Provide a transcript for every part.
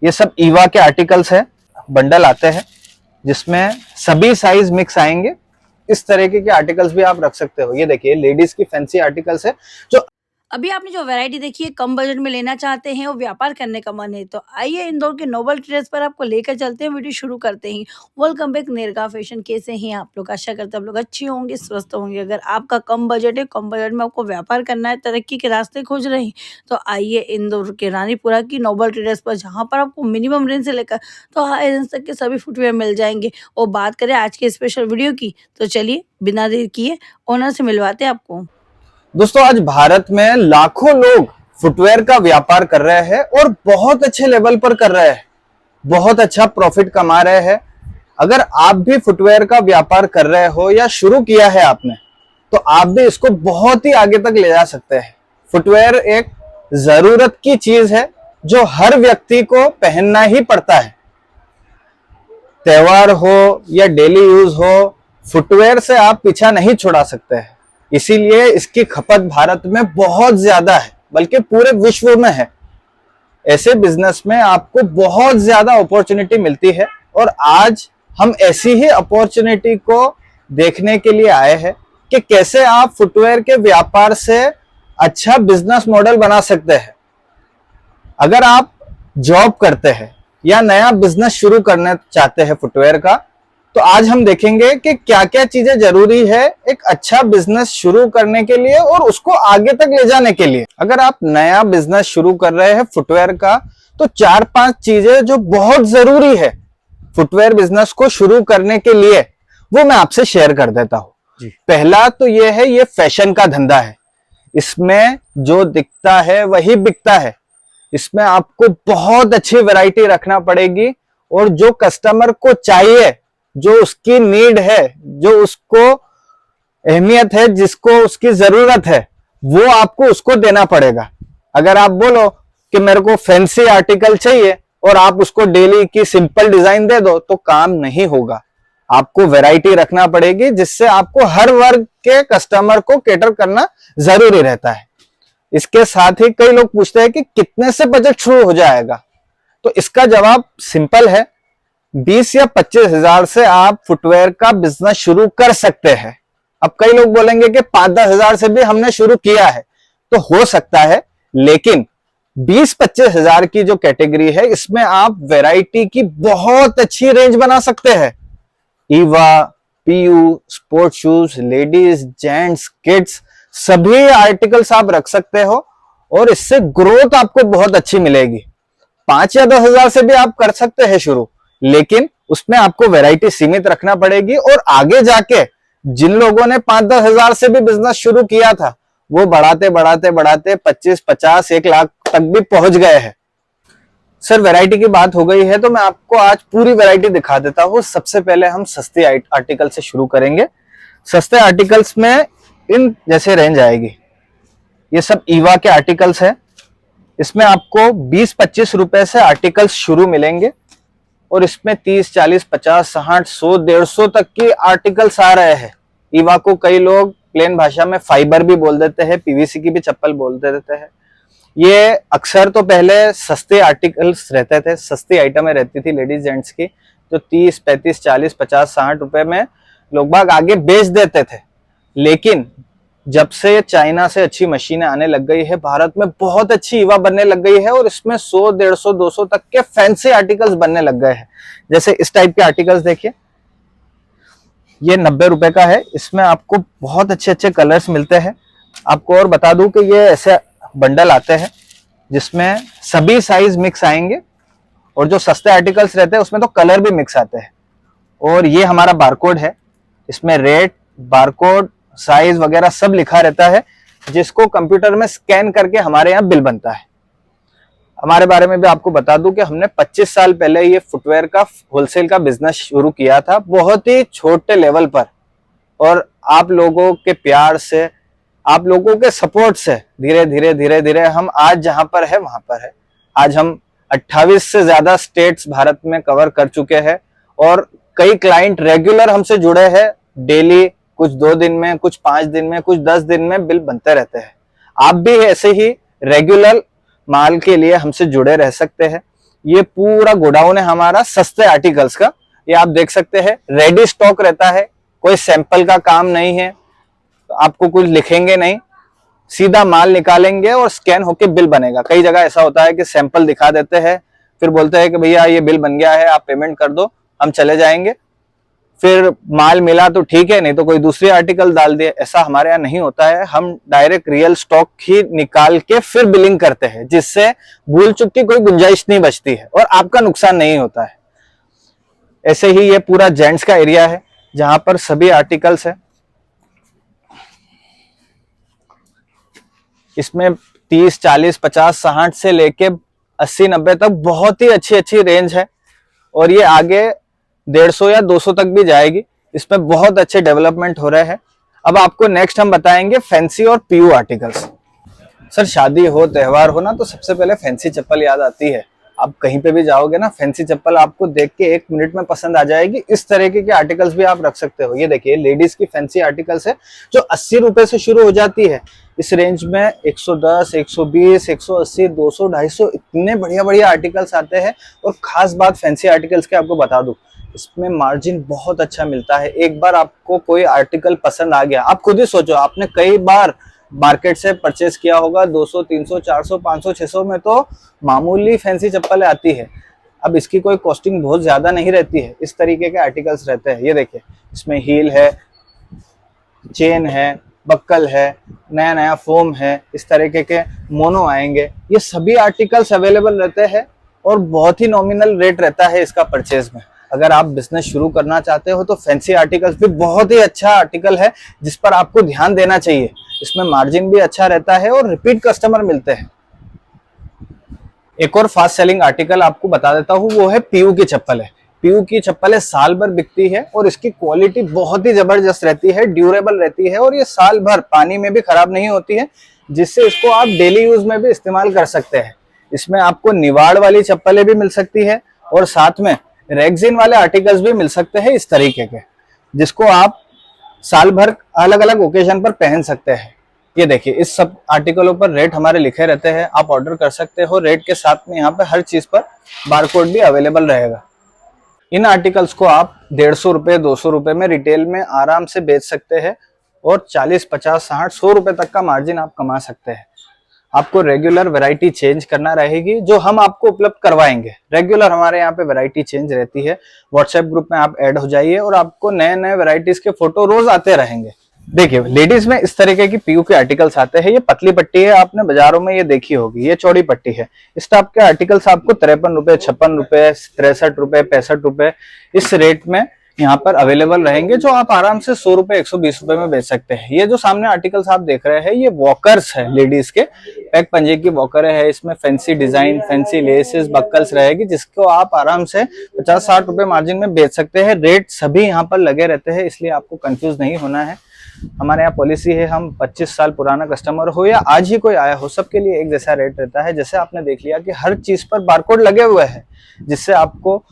ये सब ईवा के आर्टिकल्स है, बंडल आते हैं जिसमें सभी साइज मिक्स आएंगे। इस तरीके के आर्टिकल्स भी आप रख सकते हो। ये देखिए लेडीज की फैंसी आर्टिकल्स है जो अभी आपने जो वैरायटी देखी है, कम बजट में लेना चाहते हैं और व्यापार करने का मन है, तो आइए इंदौर के नोबल ट्रेडर्स पर आपको लेकर चलते हैं। वीडियो शुरू करते ही वेलकम बैक नेरगा फैशन। कैसे हैं आप लोग? आशा करते हैं आप लोग अच्छे होंगे, स्वस्थ होंगे। अगर आपका कम बजट है, कम बजट में आपको व्यापार करना है, तरक्की के रास्ते खोज रहे हैं, तो आइए इंदौर के रानीपुरा की नोबल ट्रेडर्स पर, जहाँ पर आपको मिनिमम रेंज से लेकर तो हाई रेंज तक के सभी फुटवेयर मिल जाएंगे। और बात करें आज के स्पेशल वीडियो की, तो चलिए बिना देर किए ओनर से मिलवाते हैं आपको। दोस्तों आज भारत में लाखों लोग फुटवेयर का व्यापार कर रहे हैं और बहुत अच्छे लेवल पर कर रहे हैं, बहुत अच्छा प्रॉफिट कमा रहे हैं। अगर आप भी फुटवेयर का व्यापार कर रहे हो या शुरू किया है आपने, तो आप भी इसको बहुत ही आगे तक ले जा सकते हैं। फुटवेयर एक जरूरत की चीज है जो हर व्यक्ति को पहनना ही पड़ता है। त्योहार हो या डेली यूज हो, फुटवेयर से आप पीछा नहीं छुड़ा सकते हैं। इसीलिए इसकी खपत भारत में बहुत ज्यादा है, बल्कि पूरे विश्व में है। ऐसे बिजनेस में आपको बहुत ज्यादा अपॉर्चुनिटी मिलती है और आज हम ऐसी ही अपॉर्चुनिटी को देखने के लिए आए हैं कि कैसे आप फुटवेयर के व्यापार से अच्छा बिजनेस मॉडल बना सकते हैं। अगर आप जॉब करते हैं या नया बिजनेस शुरू करना चाहते हैं फुटवेयर का, तो आज हम देखेंगे कि क्या क्या चीजें जरूरी है एक अच्छा बिजनेस शुरू करने के लिए और उसको आगे तक ले जाने के लिए। अगर आप नया बिजनेस शुरू कर रहे हैं फुटवेयर का, तो 4-5 चीजें जो बहुत जरूरी है फुटवेयर बिजनेस को शुरू करने के लिए, वो मैं आपसे शेयर कर देता हूं। पहला तो ये है, ये फैशन का धंधा है। इसमें जो दिखता है वही बिकता है। इसमें आपको बहुत अच्छी वैरायटी रखना पड़ेगी और जो कस्टमर को चाहिए, जो उसकी नीड है, जो उसको अहमियत है, जिसको उसकी जरूरत है, वो आपको उसको देना पड़ेगा। अगर आप बोलो कि मेरे को फैंसी आर्टिकल चाहिए और आप उसको डेली की सिंपल डिजाइन दे दो, तो काम नहीं होगा। आपको वैरायटी रखना पड़ेगी जिससे आपको हर वर्ग के कस्टमर को कैटर करना जरूरी रहता है। इसके साथ ही कई लोग पूछते हैं कि कितने से बजट शुरू हो जाएगा, तो इसका जवाब सिंपल है। 20 या 25 हजार से आप फुटवेयर का बिजनेस शुरू कर सकते हैं। अब कई लोग बोलेंगे कि 5-10 हजार से भी हमने शुरू किया है, तो हो सकता है, लेकिन 20-25 हजार की जो कैटेगरी है, इसमें आप वैरायटी की बहुत अच्छी रेंज बना सकते हैं। EVA, PU, sport shoes, ladies, gents, kids, सभी आर्टिकल्स आप रख सकते हो और इससे ग्रोथ आपको बहुत अच्छी मिलेगी। 5 या 10 हजार से भी आप कर सकते हैं शुरू, लेकिन उसमें आपको वैरायटी सीमित रखना पड़ेगी। और आगे जाके जिन लोगों ने 5-10 हजार से भी बिजनेस शुरू किया था, वो बढ़ाते बढ़ाते बढ़ाते 25-50, 1 लाख तक भी पहुंच गए हैं। सर वैरायटी की बात हो गई है, तो मैं आपको आज पूरी वैरायटी दिखा देता हूं। सबसे पहले हम सस्ते आर्टिकल से शुरू करेंगे। सस्ते आर्टिकल्स में इन जैसे रेंज आएगी। ये सब ईवा के आर्टिकल्स है। इसमें आपको 20-25 रुपए से आर्टिकल्स शुरू मिलेंगे और इसमें 30, 40, 50, 60, 100, 150 तक की आर्टिकल्स आ रहे हैं। ईवा को कई लोग प्लेन भाषा में फाइबर भी बोल देते हैं, पीवीसी की भी चप्पल बोल देते हैं। ये अक्सर तो पहले सस्ते आर्टिकल्स रहते थे, सस्ती आइटमें रहती थी लेडीज जेंट्स की, जो 30, 35, 40, 50, 60 रुपए में लोग बाग आगे बेच देते थे। लेकिन जब से चाइना से अच्छी मशीनें आने लग गई है, भारत में बहुत अच्छी ईवा बनने लग गई है और इसमें 100, 150, 200 तक के फैंसी आर्टिकल्स बनने लग गए हैं। जैसे इस टाइप के आर्टिकल्स देखिए, ये 90 रुपए का है। इसमें आपको बहुत अच्छे अच्छे कलर्स मिलते हैं। आपको और बता दूं कि ये ऐसे बंडल आते हैं जिसमें सभी साइज मिक्स आएंगे और जो सस्ते आर्टिकल्स रहते हैं उसमें तो कलर भी मिक्स आते हैं। और ये हमारा बारकोड है, इसमें रेट, बारकोड, साइज वगैरह सब लिखा रहता है, जिसको कंप्यूटर में स्कैन करके हमारे यहाँ बिल बनता है। हमारे बारे में भी आपको बता दूं कि हमने 25 साल पहले ये फुटवेयर का होलसेल का बिजनेस शुरू किया था, बहुत ही छोटे लेवल पर। और आप लोगों के प्यार से, आप लोगों के सपोर्ट से धीरे धीरे हम आज जहां पर है वहां पर है। आज हम 28 से ज्यादा स्टेट्स भारत में कवर कर चुके हैं और कई क्लाइंट रेगुलर हमसे जुड़े हैं। डेली कुछ 2 दिन में, कुछ 5 दिन में, कुछ 10 दिन में बिल बनते रहते हैं। आप भी ऐसे ही रेगुलर माल के लिए हमसे जुड़े रह सकते हैं। ये पूरा गोडाउन है हमारा सस्ते आर्टिकल्स का। ये आप देख सकते हैं रेडी स्टॉक रहता है, कोई सैंपल का काम नहीं है, तो आपको कुछ लिखेंगे नहीं, सीधा माल निकालेंगे और स्कैन होके बिल बनेगा। कई जगह ऐसा होता है कि सैंपल दिखा देते हैं, फिर बोलते हैं कि भैया ये बिल बन गया है, आप पेमेंट कर दो, हम चले जाएंगे। फिर माल मिला तो ठीक है, नहीं तो कोई दूसरी आर्टिकल डाल दिए। ऐसा हमारे यहाँ नहीं होता है, हम डायरेक्ट रियल स्टॉक ही निकाल के फिर बिलिंग करते हैं, जिससे भूल चूक की कोई गुंजाइश नहीं बचती है और आपका नुकसान नहीं होता है। ऐसे ही ये पूरा जेंट्स का एरिया है जहां पर सभी आर्टिकल्स है। इसमें 30, 40, 50, 60 से लेके 80, 90 तक बहुत ही अच्छी अच्छी रेंज है और ये आगे 150 या 200 तक भी जाएगी। इसमें बहुत अच्छे डेवलपमेंट हो रहे हैं। अब आपको नेक्स्ट हम बताएंगे फैंसी और पीयू आर्टिकल्स। सर शादी हो, त्योहार हो ना, तो सबसे पहले फैंसी चप्पल याद आती है। आप कहीं पे भी जाओगे ना, फैंसी चप्पल आपको देख के 1 मिनट में पसंद आ जाएगी। इस तरीके के आर्टिकल्स भी आप रख सकते हो। ये देखिए लेडीज की फैंसी आर्टिकल्स है जो 80 रुपए से शुरू हो जाती है। इस रेंज में 110, 120, 180, 200, 250 इतने बढ़िया बढ़िया आर्टिकल्स आते हैं। और खास बात फैंसी आर्टिकल्स के आपको बता दूं, इसमें मार्जिन बहुत अच्छा मिलता है। एक बार आपको कोई आर्टिकल पसंद आ गया, आप खुद ही सोचो, आपने कई बार मार्केट से परचेस किया होगा 200, 300, 400, 500, 600 में तो मामूली फैंसी चप्पल आती है। अब इसकी कोई कॉस्टिंग बहुत ज्यादा नहीं रहती है। इस तरीके के आर्टिकल्स रहते हैं। ये देखिए इसमें हील है, चेन है, बक्कल है, नया नया फोम है, इस तरीके के मोनो आएंगे। ये सभी आर्टिकल्स अवेलेबल रहते हैं और बहुत ही नॉमिनल रेट रहता है इसका परचेज में। अगर आप बिजनेस शुरू करना चाहते हो तो फैंसी आर्टिकल्स भी बहुत ही अच्छा आर्टिकल है जिस पर आपको ध्यान देना चाहिए। इसमें मार्जिन भी अच्छा रहता है और रिपीट कस्टमर मिलते हैं। एक और फास्ट सेलिंग आर्टिकल आपको बता देता हूँ, वो है पीयू की चप्पल है। पीयू की चप्पलें साल भर बिकती है और इसकी क्वालिटी बहुत ही जबरदस्त रहती है, ड्यूरेबल रहती है और ये साल भर पानी में भी खराब नहीं होती है, जिससे इसको आप डेली यूज में भी इस्तेमाल कर सकते हैं। इसमें आपको निवाड़ वाली चप्पलें भी मिल सकती है और साथ में रेक्सिन वाले आर्टिकल्स भी मिल सकते हैं इस तरीके के, जिसको आप साल भर अलग अलग ओकेजन पर पहन सकते हैं। ये देखिए इस सब आर्टिकलों पर रेट हमारे लिखे रहते हैं, आप ऑर्डर कर सकते हो। रेट के साथ में यहाँ पे हर चीज पर बारकोड भी अवेलेबल रहेगा। इन आर्टिकल्स को आप 150 रुपए, 200 रुपए में रिटेल में आराम से बेच सकते हैं और 40, 50, 60, 100 रुपए तक का मार्जिन आप कमा सकते हैं। आपको रेगुलर वैरायटी चेंज करना रहेगी जो हम आपको उपलब्ध करवाएंगे। रेगुलर हमारे यहाँ पे वैरायटी चेंज रहती है। व्हाट्सएप ग्रुप में आप ऐड हो जाइए और आपको नए नए वैरायटीज के फोटो रोज आते रहेंगे। देखिए लेडीज में इस तरीके की पीयू के आर्टिकल्स आते हैं। ये पतली पट्टी है, आपने बाजारों में ये देखी होगी। ये चौड़ी पट्टी है। इस टाइप के आर्टिकल्स आपको 53 रुपए, 56 रुपए, 63 रुपए, 65 रुपए इस रेट में यहाँ पर अवेलेबल रहेंगे, जो आप आराम से 100 रुपए, 120 रुपए में बेच सकते हैं। ये जो सामने आर्टिकल्स आप देख रहे हैं ये वॉकर्स है लेडीज के, पैक पंजे की वॉकर है। इसमें फैंसी डिजाइन, फैंसी लेसेस, बक्कल्स रहेगी, जिसको आप आराम से 50-60 रुपए मार्जिन में बेच सकते हैं। रेट सभी यहाँ पर लगे रहते हैं, इसलिए आपको कंफ्यूज नहीं होना है। हमारे यहाँ पॉलिसी है, हम 25 साल पुराना कस्टमर हो या आज ही कोई आया हो, सबके लिए एक जैसा रेट रहता है। जैसे आपने देख लिया कि हर चीज पर बारकोड लगे हुए हैं, जिससे आपको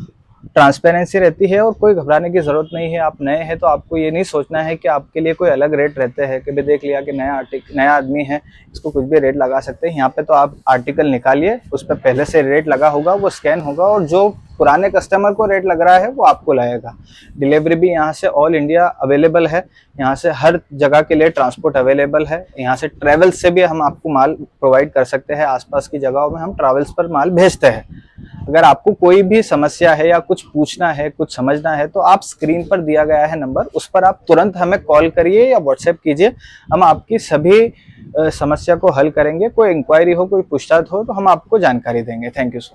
ट्रांसपेरेंसी रहती है और कोई घबराने की जरूरत नहीं है। आप नए हैं तो आपको ये नहीं सोचना है कि आपके लिए कोई अलग रेट रहते हैं कि देख लिया कि नया आदमी है, इसको कुछ भी रेट लगा सकते हैं। यहाँ पे तो आप आर्टिकल निकालिए, उस पर पहले से रेट लगा होगा, वो स्कैन होगा और जो पुराने कस्टमर को रेट लग रहा है वो आपको लाएगा। डिलीवरी भी यहाँ से ऑल इंडिया अवेलेबल है। यहाँ से हर जगह के लिए ट्रांसपोर्ट अवेलेबल है। यहाँ से ट्रेवल्स से भी हम आपको माल प्रोवाइड कर सकते हैं। आसपास की जगहों में हम ट्रेवल्स पर माल भेजते हैं। अगर आपको कोई भी समस्या है या कुछ पूछना है, कुछ समझना है, तो आप स्क्रीन पर दिया गया है नंबर, उस पर आप तुरंत हमें कॉल करिए या व्हाट्सएप कीजिए। हम आपकी सभी समस्या को हल करेंगे। कोई इंक्वायरी हो, कोई पूछताछ हो तो हम आपको जानकारी देंगे। Thank you so much.